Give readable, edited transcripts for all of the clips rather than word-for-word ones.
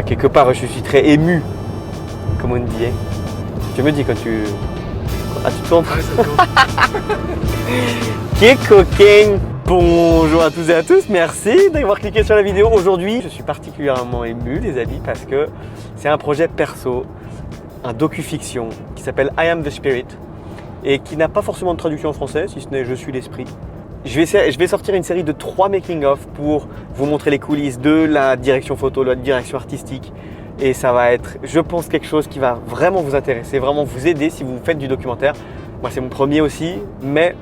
quelque part, je suis très ému, comme on dit. Hein. Tu me dis quand tu... Ah, tu tournes. Qui est coquin. Bonjour à tous et à tous, merci d'avoir cliqué sur la vidéo. Aujourd'hui, je suis particulièrement ému, les amis, parce que c'est un projet perso, un docu-fiction qui s'appelle I Am the Spirit et qui n'a pas forcément de traduction en français, si ce n'est Je suis l'esprit. Je vais sortir une série de 3 making-of pour vous montrer les coulisses de la direction photo, de la direction artistique. Et ça va être, je pense, quelque chose qui va vraiment vous intéresser, vraiment vous aider si vous faites du documentaire. Moi, c'est mon premier aussi, mais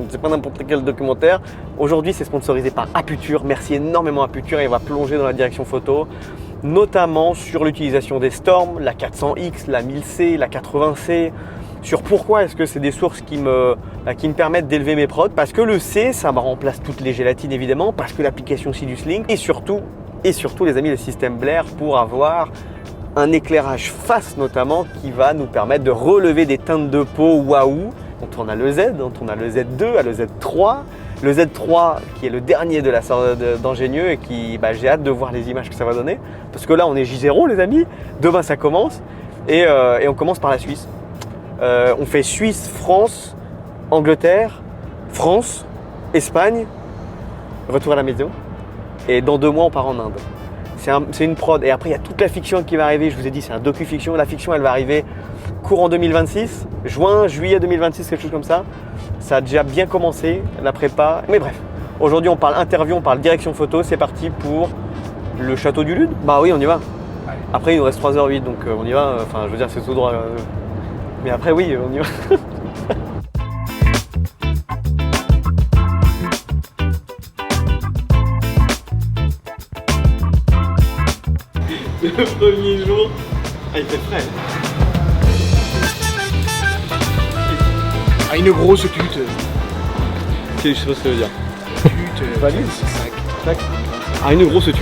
c'est pas n'importe quel documentaire. Aujourd'hui, c'est sponsorisé par Aputure. Merci énormément à Aputure et on va plonger dans la direction photo, notamment sur l'utilisation des Storm, la 400X, la 1000C, la 80C, sur pourquoi est-ce que c'est des sources qui me permettent d'élever mes prods, parce que le C, ça me remplace toutes les gélatines évidemment, parce que l'application Sidus Link et surtout les amis, le système Blair pour avoir un éclairage face notamment qui va nous permettre de relever des teintes de peau waouh. On tourne à le Z, on tourne à le Z2, à le Z3. Le Z3 qui est le dernier de la sorte d'Ingénieux et qui, j'ai hâte de voir les images que ça va donner. Parce que là on est J0 les amis, demain ça commence et on commence par la Suisse. On fait Suisse, France, Angleterre, France, Espagne, retour à la maison. Et dans 2 mois on part en Inde. C'est une prod et après il y a toute la fiction qui va arriver. Je vous ai dit c'est un docu-fiction. La fiction elle va arriver courant 2026, juin, juillet 2026, quelque chose comme ça. Ça a déjà bien commencé, la prépa. Mais bref, aujourd'hui on parle interview, on parle direction photo. C'est parti pour le château du Lude. Bah oui, on y va. Après il nous reste 3h08 donc on y va. Enfin je veux dire c'est tout droit. Mais après oui, on y va. Le premier jour, il fait frais. Ah, une grosse tute. Je sais pas ce que ça veut dire. Tute, valise, sac. Ah, une grosse tute.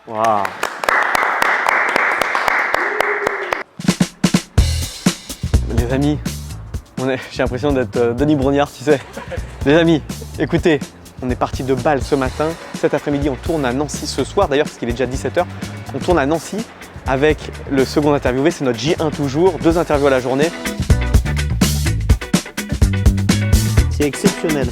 Wow. Les amis, j'ai l'impression d'être Denis Brognard, tu sais. Les amis, écoutez, on est parti de Bâle ce matin. Cet après-midi, on tourne à Nancy ce soir, d'ailleurs, parce qu'il est déjà 17h. On tourne à Nancy avec le second interviewé, c'est notre J1 toujours, 2 interviews à la journée. C'est exceptionnel.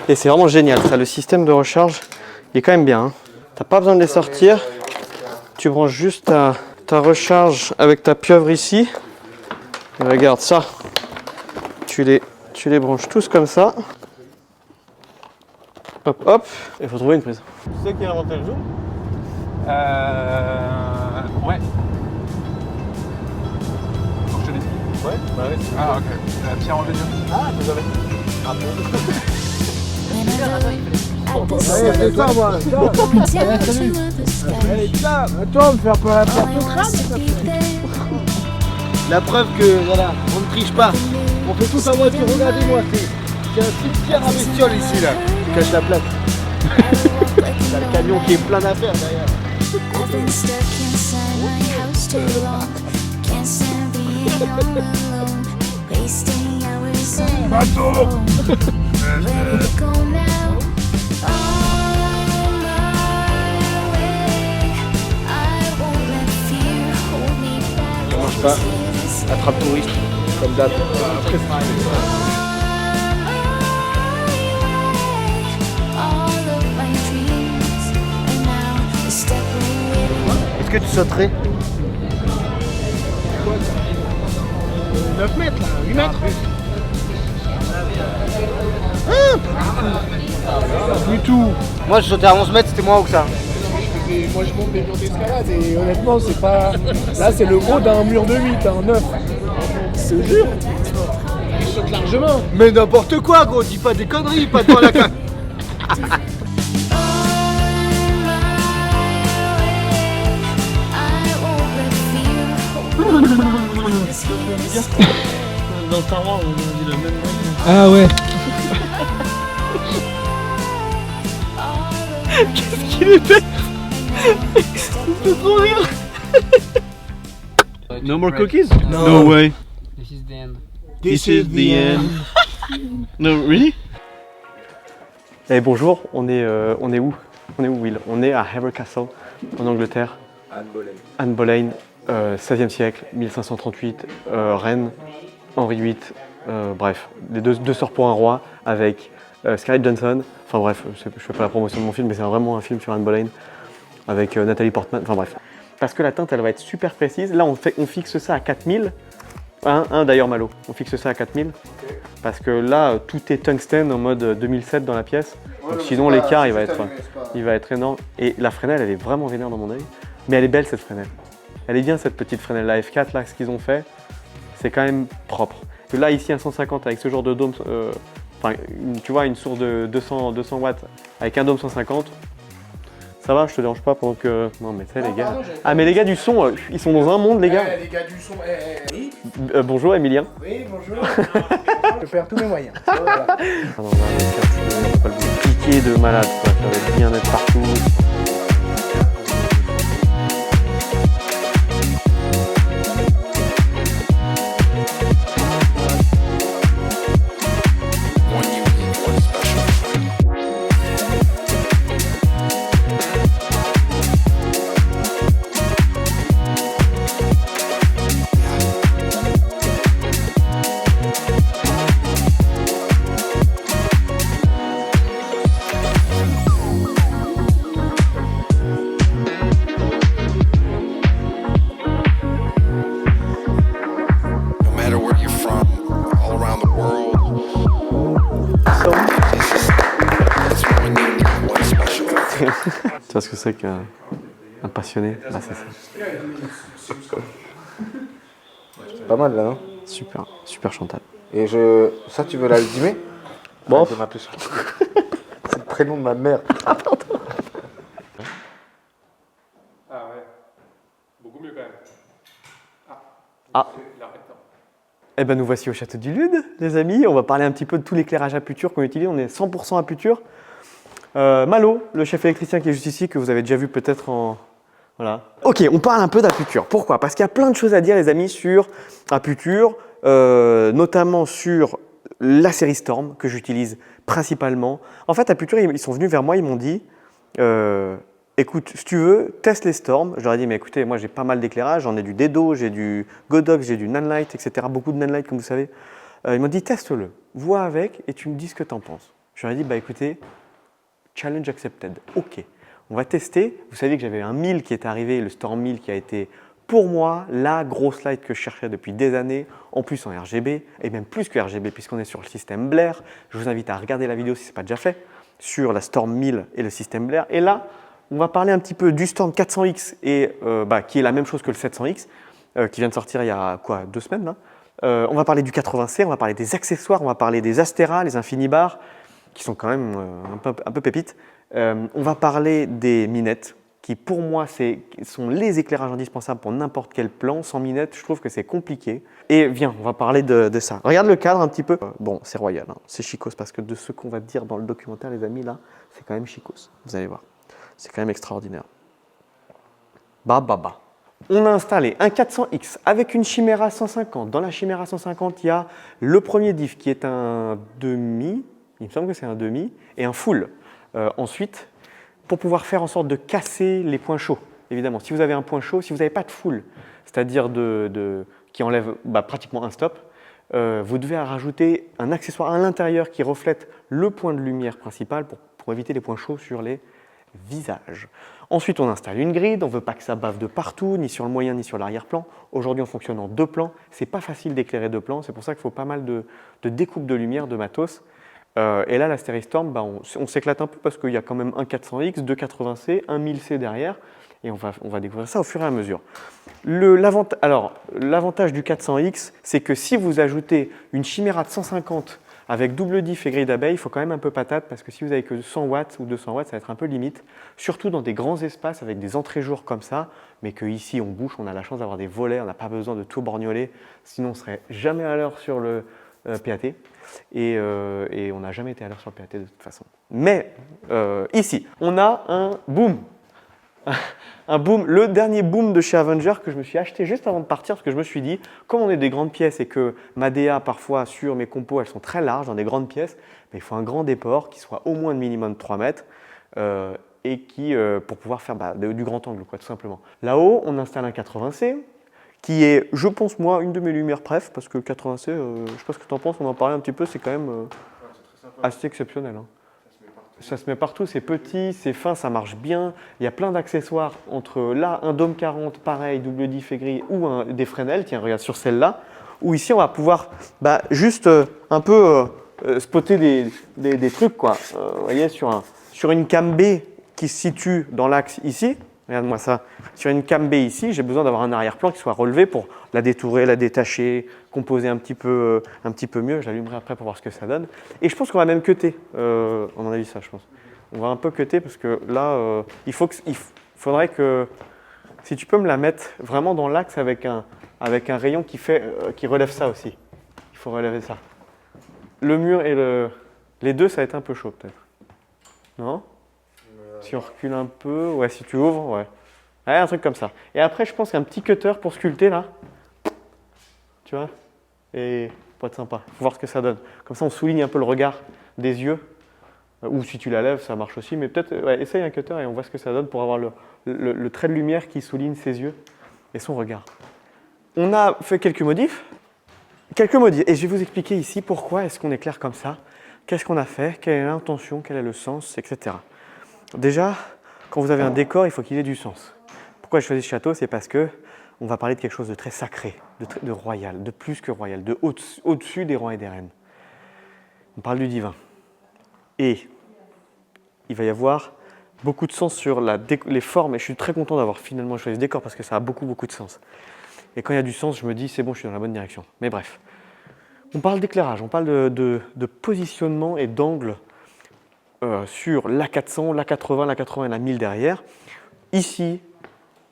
Et c'est vraiment génial, ça, le système de recharge, il est quand même bien. Hein. T'as pas besoin de les sortir, tu branches juste ta recharge avec ta pieuvre ici. Et regarde ça, tu les branches tous comme ça. Hop hop, il faut trouver une prise. Tu sais qui a inventé le zoom? Ouais. Faut que je te l'explique. Ouais, bah oui. Ah ok. Pierre Angélique. Ah, vous avez. Ah bon. Allez, c'est toi, moi. Allez, là, toi, me faire pas la porte au crâne. La preuve que, voilà, on ne triche pas. On fait tout à moitié. Regardez-moi, c'est un cimetière à bestioles ici, là. Je cache la place. T'as le camion qui est plein d'affaires derrière. Bateau. On mange pas. Attrape touriste, comme d'hab. Est-ce que tu sauterais? 9 mètres là, 8 mètres. Ah, du tout. Moi je sautais à 11 mètres, c'était moins haut que ça. Et moi je monte des murs d'escalade et honnêtement c'est pas... Là c'est le gros d'un mur de 8, un 9. Je te jure. Je saute largement. Mais n'importe quoi gros, dis pas des conneries, pas devant la cam. Dans Star Wars, on dit le même truc. Ah ouais. Qu'est-ce qu'il était? Il peut trop rire. No more cookies? No way. This is the end. This is the end. No, really? Eh bonjour, on est où? On est où, Will? On est à Hever Castle, en Angleterre. Anne Boleyn, 16e siècle, 1538, reine, Henri VIII, bref, les deux sœurs pour un roi, avec Scarlett Johansson. Enfin bref, je fais pas la promotion de mon film, mais c'est vraiment un film sur Anne Boleyn, avec Nathalie Portman, enfin bref. Parce que la teinte, elle va être super précise. Là, on fixe ça à 4000. D'ailleurs, Malo, on fixe ça à 4000. Parce que là, tout est tungstène en mode 2007 dans la pièce. Donc, sinon, l'écart, il va être énorme. Et la Fresnel, elle est vraiment vénère dans mon œil. Mais elle est belle, cette Fresnel. Elle est bien, cette petite Fresnel. La F4, là, ce qu'ils ont fait, c'est quand même propre. Que là, ici, un 150 avec ce genre de dôme, tu vois, une source de 200 watts avec un dôme 150. Ça va, je te dérange pas pendant que... Non mais tu sais les gars... Ah mais les gars du son, ils sont dans un monde les gars. Les gars du son, oui. Bonjour Emilien. Oui, bonjour. Je perds tous mes moyens. Voilà. Ah non, on va pas le piquer de malade quoi, ça va bien être partout. Tu vois ce que c'est qu'un passionné? Ah, c'est ça. Pas mal là, non? Super, super Chantal. Et ça, tu veux l'aldimer? Bon. De m'appeler Chantal. C'est le prénom de ma mère. Ah ouais. Beaucoup mieux quand même. Ah. La rétine. Eh ben nous voici au château du Lude, les amis. On va parler un petit peu de tout l'éclairage à puture qu'on utilise. On est 100% à puture. Malo, le chef électricien qui est juste ici, que vous avez déjà vu peut-être en... Voilà. Ok, on parle un peu d'aputure. Pourquoi? Parce qu'il y a plein de choses à dire, les amis, sur aputure, notamment sur la série Storm, que j'utilise principalement. En fait, aputure, ils sont venus vers moi, ils m'ont dit écoute, si tu veux, teste les Storm. Je leur ai dit, mais écoutez, moi j'ai pas mal d'éclairage, j'en ai du Dedo, j'ai du Godox, j'ai du Nanlite, etc. Beaucoup de Nanlite, comme vous savez. Ils m'ont dit, teste-le, vois avec et tu me dis ce que tu en penses. Je leur ai dit, bah écoutez, challenge accepted, ok. On va tester. Vous savez que j'avais un 1000 qui est arrivé, le Storm 1000 qui a été pour moi la grosse light que je cherchais depuis des années, en plus en RGB, et même plus que RGB puisqu'on est sur le système Blair. Je vous invite à regarder la vidéo si ce n'est pas déjà fait, sur la Storm 1000 et le système Blair. Et là, on va parler un petit peu du Storm 400X, et, qui est la même chose que le 700X, qui vient de sortir il y a quoi, 2 semaines là. On va parler du 80C, on va parler des accessoires, on va parler des Astera, les Infinibars, qui sont quand même un peu pépites. On va parler des minettes, qui pour moi sont les éclairages indispensables pour n'importe quel plan. Sans minettes, je trouve que c'est compliqué. Et viens, on va parler de ça. Regarde le cadre un petit peu. Bon, c'est royal, hein. C'est chicos, parce que de ce qu'on va dire dans le documentaire, les amis, là, c'est quand même chicos. Vous allez voir. C'est quand même extraordinaire. Bah. On a installé un 400X avec une Chimera 150. Dans la Chimera 150, il y a le premier diff qui est un demi, il me semble que c'est un demi, et un full. Ensuite, pour pouvoir faire en sorte de casser les points chauds, évidemment. Si vous avez un point chaud, si vous n'avez pas de full, c'est-à-dire qui enlève pratiquement un stop, vous devez rajouter un accessoire à l'intérieur qui reflète le point de lumière principal pour éviter les points chauds sur les visages. Ensuite, on installe une grid. On ne veut pas que ça bave de partout, ni sur le moyen, ni sur l'arrière-plan. Aujourd'hui, on fonctionne en 2 plans. Ce n'est pas facile d'éclairer 2 plans. C'est pour ça qu'il faut pas mal de découpe de lumière, de matos. Et là, la Steristorm, bah, on s'éclate un peu parce qu'il y a quand même un 400X, deux 80C, un 1000C derrière. Et on va découvrir ça au fur et à mesure. L'avantage du 400X, c'est que si vous ajoutez une Chimera de 150 avec double diff et grille d'abeille, il faut quand même un peu patate parce que si vous avez que 100 watts ou 200 watts, ça va être un peu limite. Surtout dans des grands espaces avec des entrées-jours comme ça, mais qu'ici on bouche, on a la chance d'avoir des volets, on n'a pas besoin de tout borgnoler, sinon on ne serait jamais à l'heure sur le PAT. Et on n'a jamais été à l'heure sur le PAT de toute façon. Mais ici, on a un boom. Un boom, le dernier boom de chez Avenger que je me suis acheté juste avant de partir parce que je me suis dit, comme on est des grandes pièces et que ma DA parfois sur mes compos elles sont très larges dans des grandes pièces, il faut un grand déport qui soit au moins de minimum de 3 mètres et qui, pour pouvoir faire du grand angle quoi, tout simplement. Là-haut, on installe un 80C qui est, je pense moi, une de mes lumières préf parce que le 80C, je ne sais pas ce que tu en penses, on en parlait un petit peu, c'est quand même assez exceptionnel. Hein. Ça se met partout, c'est petit, c'est fin, ça marche bien. Il y a plein d'accessoires entre là, un Dome 40, pareil, double diff et gris, ou des Fresnel. Tiens, regarde sur celle-là, où ici on va pouvoir juste un peu spotter des trucs. Quoi. Vous voyez, sur une cam B qui se situe dans l'axe ici, regarde-moi ça, sur une cam B ici, j'ai besoin d'avoir un arrière-plan qui soit relevé pour la détourer, la détacher, composer un petit peu mieux. Je l'allumerai après pour voir ce que ça donne. Et je pense qu'on va même cutter, à mon avis ça je pense. On va un peu cutter parce que là, il faudrait que, si tu peux me la mettre vraiment dans l'axe avec un rayon qui relève ça aussi. Il faut relever ça. Le mur et les deux, ça va être un peu chaud peut-être. Non ? Si on recule un peu, ouais, si tu ouvres, ouais. Ouais, un truc comme ça. Et après, je pense qu'un petit cutter pour sculpter là. Tu vois ? Et pour être sympa. Faut voir ce que ça donne. Comme ça, on souligne un peu le regard des yeux. Ou si tu la lèves, ça marche aussi. Mais peut-être, ouais, essaye un cutter et on voit ce que ça donne pour avoir le trait de lumière qui souligne ses yeux et son regard. On a fait quelques modifs. Et je vais vous expliquer ici pourquoi est-ce qu'on éclaire comme ça. Qu'est-ce qu'on a fait, quelle est l'intention, quel est le sens, etc. Déjà, quand vous avez un décor, il faut qu'il ait du sens. Pourquoi j'ai choisi ce château ? C'est parce que on va parler de quelque chose de très sacré, de royal, de plus que royal, de au-dessus des rois et des reines. On parle du divin. Et il va y avoir beaucoup de sens sur les formes. Et je suis très content d'avoir finalement choisi ce décor parce que ça a beaucoup de sens. Et quand il y a du sens, je me dis c'est bon, je suis dans la bonne direction. Mais bref, on parle d'éclairage, on parle de positionnement et d'angle sur l'A400, l'A80, l'A80 et la 1000 derrière. Ici,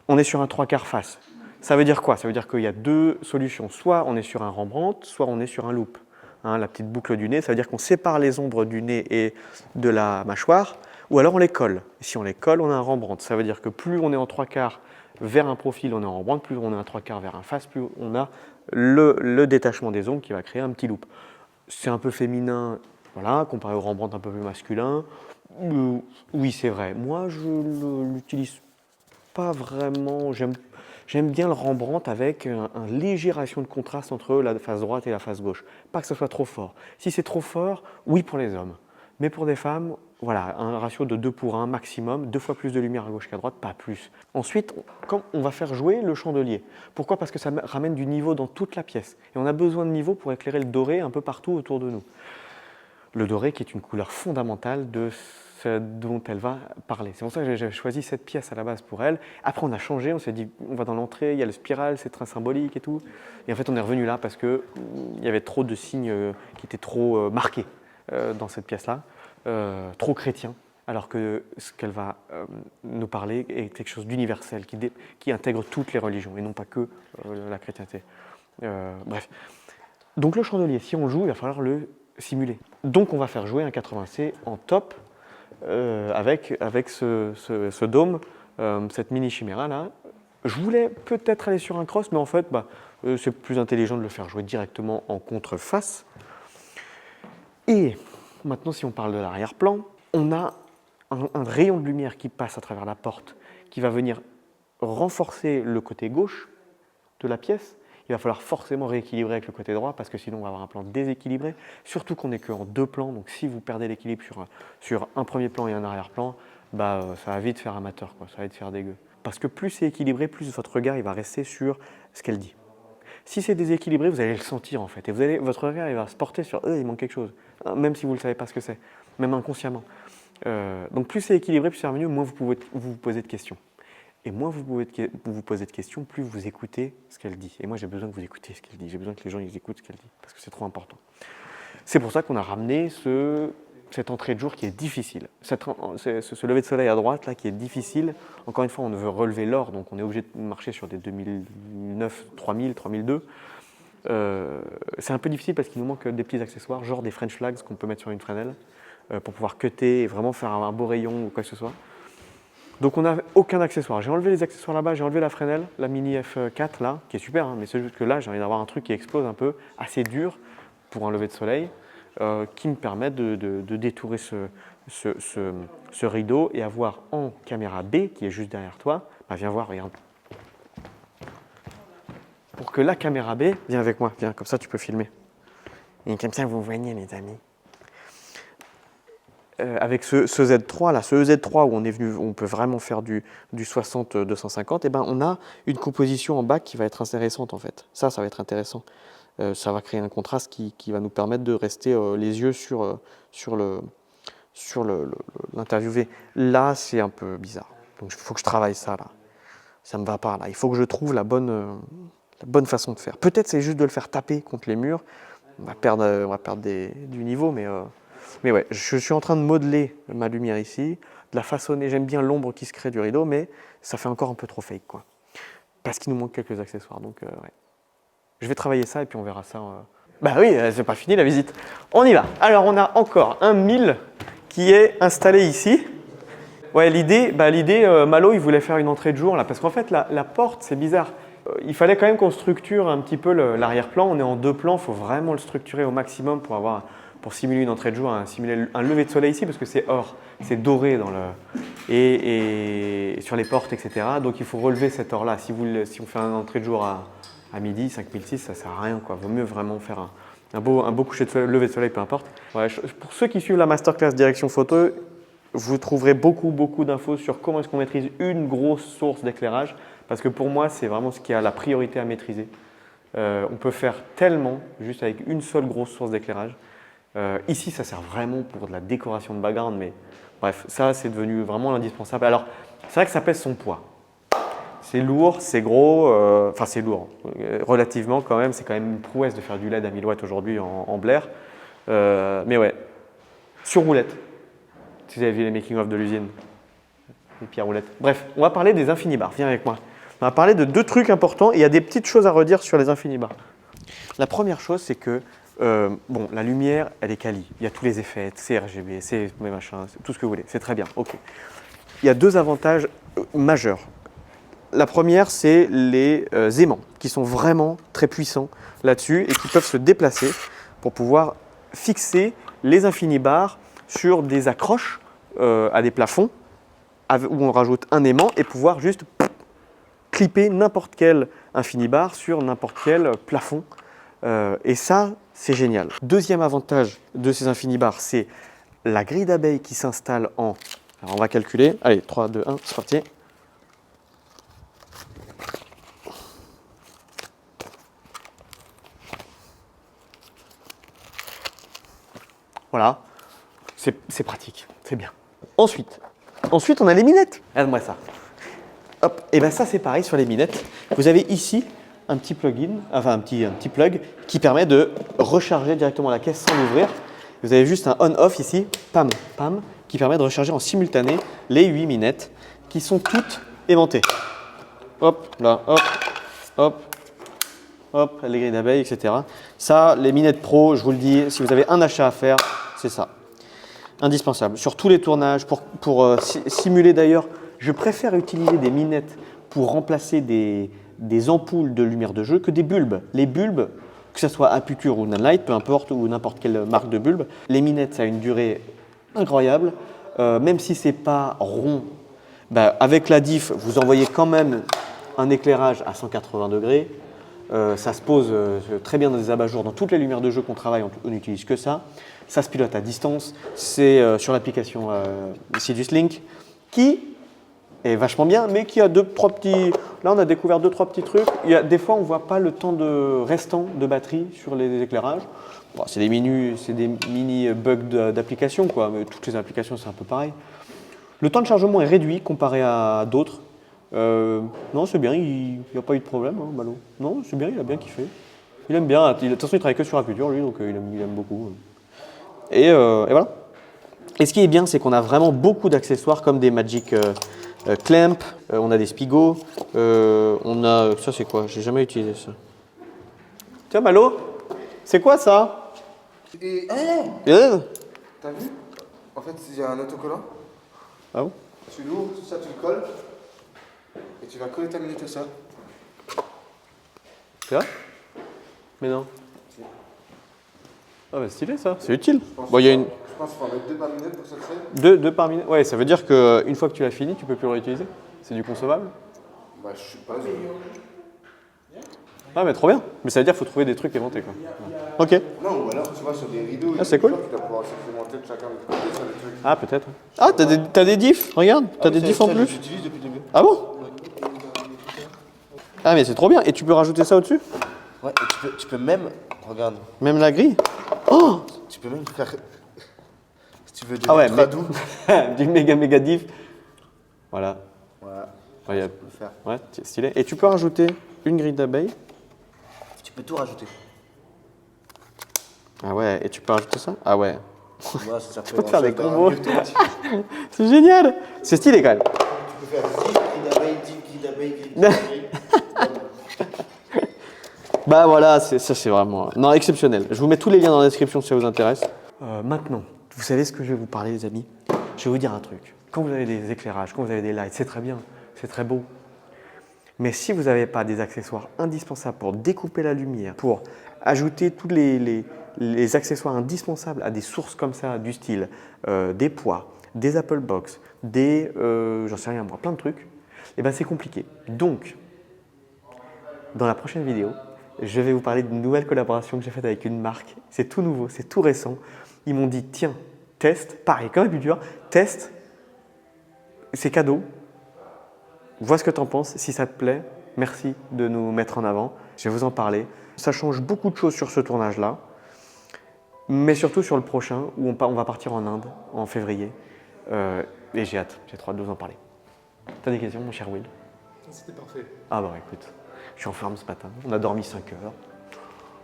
on est sur un 3/4 face. Ça veut dire quoi ? Ça veut dire qu'il y a deux solutions. Soit on est sur un Rembrandt, soit on est sur un loop. Hein, la petite boucle du nez, ça veut dire qu'on sépare les ombres du nez et de la mâchoire, ou alors on les colle. Si on les colle, on a un Rembrandt. Ça veut dire que plus on est en 3/4 vers un profil, on est en Rembrandt, plus on est en 3/4 vers un face, plus on a le détachement des ombres qui va créer un petit loop. C'est un peu féminin, voilà, comparé au Rembrandt un peu plus masculin. Oui, c'est vrai. Moi, je ne l'utilise pas vraiment. J'aime bien le Rembrandt avec un léger ratio de contraste entre la face droite et la face gauche. Pas que ce soit trop fort. Si c'est trop fort, oui pour les hommes. Mais pour des femmes, voilà, un ratio de 2:1 maximum, 2 fois plus de lumière à gauche qu'à droite, pas plus. Ensuite, quand on va faire jouer le chandelier. Pourquoi ? Parce que ça ramène du niveau dans toute la pièce. Et on a besoin de niveau pour éclairer le doré un peu partout autour de nous. Le doré qui est une couleur fondamentale de ce dont elle va parler. C'est pour ça que j'ai choisi cette pièce à la base pour elle. Après on a changé, on s'est dit on va dans l'entrée, il y a le spiral, c'est très symbolique et tout. Et en fait on est revenu là parce qu'il y avait trop de signes qui étaient trop marqués dans cette pièce-là, trop chrétiens. Alors que ce qu'elle va nous parler est quelque chose d'universel, qui intègre toutes les religions et non pas que la chrétienté. Bref. Donc le chandelier, si on joue, il va falloir le simuler. Donc on va faire jouer un 80C en top avec ce dôme, cette mini chiméra là. Je voulais peut-être aller sur un cross, mais en fait c'est plus intelligent de le faire jouer directement en contreface. Et maintenant si on parle de l'arrière-plan, on a un rayon de lumière qui passe à travers la porte, qui va venir renforcer le côté gauche de la pièce. Il va falloir forcément rééquilibrer avec le côté droit parce que sinon on va avoir un plan déséquilibré, surtout qu'on n'est qu'en 2 plans, donc si vous perdez l'équilibre sur un premier plan et un arrière-plan, ça va vite faire amateur, quoi. Ça va vite faire dégueu. Parce que plus c'est équilibré, plus votre regard il va rester sur ce qu'elle dit. Si c'est déséquilibré, vous allez le sentir en fait. Et votre regard il va se porter sur il manque quelque chose, même si vous ne savez pas ce que c'est, même inconsciemment. Donc plus c'est équilibré, plus c'est harmonieux, moins vous vous posez de questions. Et moins vous vous posez de questions, plus vous écoutez ce qu'elle dit. Et moi j'ai besoin que vous écoutez ce qu'elle dit, j'ai besoin que les gens ils écoutent ce qu'elle dit, parce que c'est trop important. C'est pour ça qu'on a ramené cette entrée de jour qui est difficile. Ce lever de soleil à droite là qui est difficile. Encore une fois, on veut relever l'or, donc on est obligé de marcher sur des 2009, 3000, 3002. C'est un peu difficile parce qu'il nous manque des petits accessoires, genre des French flags qu'on peut mettre sur une fresnel pour pouvoir cutter et vraiment faire un beau rayon ou quoi que ce soit. Donc on n'a aucun accessoire. J'ai enlevé les accessoires là-bas, j'ai enlevé la fresnel, la Mini F4 là, qui est super, hein, mais c'est juste que là j'ai envie d'avoir un truc qui explose un peu, assez dur pour un lever de soleil, qui me permet de détourer ce rideau et avoir en caméra B, qui est juste derrière toi, bah viens voir, regarde. Pour que la caméra B, viens avec moi, viens, comme ça tu peux filmer. Et comme ça vous voyez les amis. Avec ce Z3 là, ce Z3 où on peut vraiment faire du 60-250, et ben on a une composition en bac qui va être intéressante en fait. Ça va être intéressant. Ça va créer un contraste qui va nous permettre de rester les yeux sur l'interviewé. Là, c'est un peu bizarre. Donc il faut que je travaille ça là. Ça me va pas là. Il faut que je trouve la bonne façon de faire. Peut-être c'est juste de le faire taper contre les murs. On va perdre du niveau, mais ouais, je suis en train de modeler ma lumière ici, de la façonner. J'aime bien l'ombre qui se crée du rideau, mais ça fait encore un peu trop fake, quoi. Parce qu'il nous manque quelques accessoires, donc ouais. Je vais travailler ça et puis on verra ça. Bah oui, c'est pas fini la visite. On y va. Alors on a encore un 1000 qui est installé ici. Ouais, l'idée, Malo, il voulait faire une entrée de jour là, parce qu'en fait la porte, c'est bizarre. Il fallait quand même qu'on structure un petit peu l'arrière-plan. On est en deux plans, il faut vraiment le structurer au maximum pour simuler une entrée de jour, simuler un lever de soleil ici, parce que c'est or, c'est doré et sur les portes, etc. Donc il faut relever cet or-là. Si on fait une entrée de jour à midi, 5006, ça ne sert à rien, quoi. Vaut mieux vraiment faire un beau coucher de soleil, lever de soleil, peu importe. Ouais, pour ceux qui suivent la masterclass direction photo, vous trouverez beaucoup d'infos sur comment est-ce qu'on maîtrise une grosse source d'éclairage, parce que pour moi, c'est vraiment ce qui a la priorité à maîtriser. On peut faire tellement juste avec une seule grosse source d'éclairage. Ici, ça sert vraiment pour de la décoration de background, mais bref, ça, c'est devenu vraiment indispensable. Alors, c'est vrai que ça pèse son poids. C'est lourd, c'est gros, enfin c'est lourd, relativement quand même, c'est quand même une prouesse de faire du LED à 1000 watts aujourd'hui en Blair. Mais ouais, sur roulette, si vous avez vu les making-of de l'usine, les pierres roulettes. Bref, on va parler des infinibars, viens avec moi. On va parler de deux trucs importants et il y a des petites choses à redire sur les infinibars. La première chose, c'est que bon, la lumière, elle est quali, il y a tous les effets, c'est RGB, c'est machin, tout ce que vous voulez, c'est très bien, ok. Il y a deux avantages majeurs. La première, c'est les aimants qui sont vraiment très puissants là-dessus et qui peuvent se déplacer pour pouvoir fixer les infinibars sur des accroches à des plafonds où on rajoute un aimant et pouvoir juste clipper n'importe quel infinibar sur n'importe quel plafond. Et ça, c'est génial. Deuxième avantage de ces infinibars, c'est la grille d'abeilles qui s'installe en… Alors on va calculer. Allez, 3, 2, 1, c'est parti. Voilà, c'est pratique, c'est bien. Ensuite, on a les minettes. Regarde-moi ça. Hop, et bien ça c'est pareil sur les minettes. Vous avez ici un petit plugin, enfin un petit plug qui permet de recharger directement la caisse sans l'ouvrir. Vous avez juste un on-off ici, pam, pam, qui permet de recharger en simultané les 8 minettes qui sont toutes aimantées. Hop, là, hop, hop. Hop, les grilles d'abeilles, etc. Ça, les minettes pro, je vous le dis, si vous avez un achat à faire, c'est ça. Indispensable. Sur tous les tournages, pour simuler d'ailleurs, je préfère utiliser des minettes pour remplacer des ampoules de lumière de jeu que des bulbes. Les bulbes, que ce soit Aputure ou Nanlite, peu importe, ou n'importe quelle marque de bulbe, les minettes, ça a une durée incroyable. Même si ce n'est pas rond, bah, avec la diff, vous envoyez quand même un éclairage à 180 degrés. Ça se pose très bien dans des abat-jours. Dans toutes les lumières de jeu qu'on travaille, on n'utilise que ça. Ça se pilote à distance. C'est sur l'application Sidus Link qui est vachement bien, mais qui a trois petits... Là, on a découvert 2-3 petits trucs. Des fois, on ne voit pas le temps restant de batterie sur les éclairages. Bon, c'est des mini bugs d'application, quoi, mais toutes les applications, c'est un peu pareil. Le temps de chargement est réduit comparé à d'autres. Non, c'est bien, il n'y a pas eu de problème, hein, Malo. Non, c'est bien, il a bien kiffé. Il aime bien. De toute façon, il travaille que sur Aputure, lui, donc il aime beaucoup. Et voilà. Et ce qui est bien, c'est qu'on a vraiment beaucoup d'accessoires comme des Magic Clamp, on a des Spigot, on a... Ça, c'est quoi? J'ai jamais utilisé ça. Tiens, Malo, c'est quoi ça? T'as vu? En fait, il y a un autocollant. Ah bon? Tu l'ouvres, tout ça, tu le colles. Et tu vas coller ta minute au sol. C'est vrai? Mais non. Ah bah stylé ça, c'est utile. Bon, il y a une... Je pense qu'il faut en mettre 2 par minute pour que ça tienne. Deux par minute. Ouais, ça veut dire qu'une fois que tu l'as fini, tu peux plus le réutiliser. C'est du concevable. Bah, je sais pas. Ah mais trop bien. Mais ça veut dire qu'il faut trouver des trucs inventés quoi. Ok. Non, ou alors tu vois sur des rideaux. Ah, c'est cool. Tu dois pouvoir supplémenter de chacun de côté sur les trucs. Ah peut-être. Ah t'as des diffs, regarde, t'as des diffs en plus. J'utilise depuis le début. Ah bon? Ah mais c'est trop bien. Et tu peux rajouter ça au-dessus? Ouais, et tu peux même, regarde, Même la grille? Oh! tu peux même faire, si tu veux, du Ah ouais, ultra doux. du méga diff. Voilà. Voilà, Ouais, tu peux le faire. ouais, stylé. Et tu peux rajouter une grille d'abeilles. Tu peux tout rajouter. Ah ouais, et tu peux rajouter ça? Ah ouais. Moi, ça Tu peux te faire des combos. C'est génial. C'est stylé quand même. Tu peux faire 10 grilles d'abeilles, 10 grilles d'abeilles, 10 grilles d'abeilles. Bah voilà, ça c'est vraiment... Non, exceptionnel. Je vous mets tous les liens dans la description si ça vous intéresse. Maintenant, vous savez ce que je vais vous parler les amis? Je vais vous dire un truc. Quand vous avez des éclairages, quand vous avez des lights, c'est très bien, c'est très beau. Mais si vous n'avez pas des accessoires indispensables pour découper la lumière, pour ajouter tous les accessoires indispensables à des sources comme ça, du style des poids, des Apple Box, des... j'en sais rien moi, plein de trucs, et ben c'est compliqué. Donc, dans la prochaine vidéo, je vais vous parler d'une nouvelle collaboration que j'ai faite avec une marque. C'est tout nouveau, c'est tout récent. Ils m'ont dit, tiens, teste, pareil, comme Aputure, teste, c'est cadeau. Vois ce que tu en penses, si ça te plaît, merci de nous mettre en avant. Je vais vous en parler. Ça change beaucoup de choses sur ce tournage-là, mais surtout sur le prochain, où on va partir en Inde en février. Et j'ai hâte, j'ai trop hâte de vous en parler. T'as des questions, mon cher Will? C'était parfait. Ah bah écoute, je suis en forme ce matin, on a dormi 5 heures,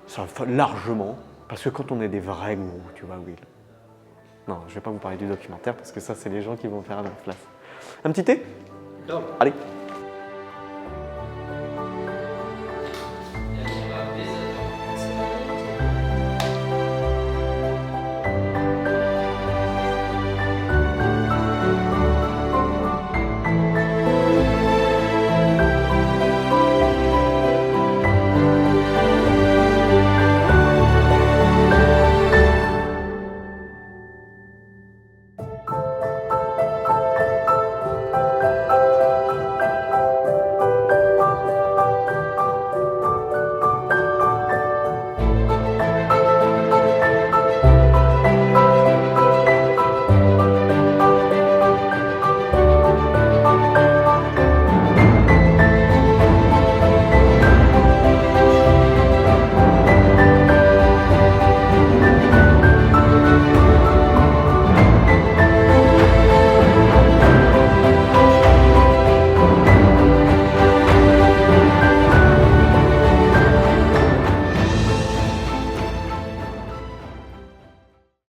ça va largement, parce que quand on est des vrais gourous, tu vois Will. Non, je vais pas vous parler du documentaire parce que ça c'est les gens qui vont faire à notre place. Un petit thé? Grave. Allez.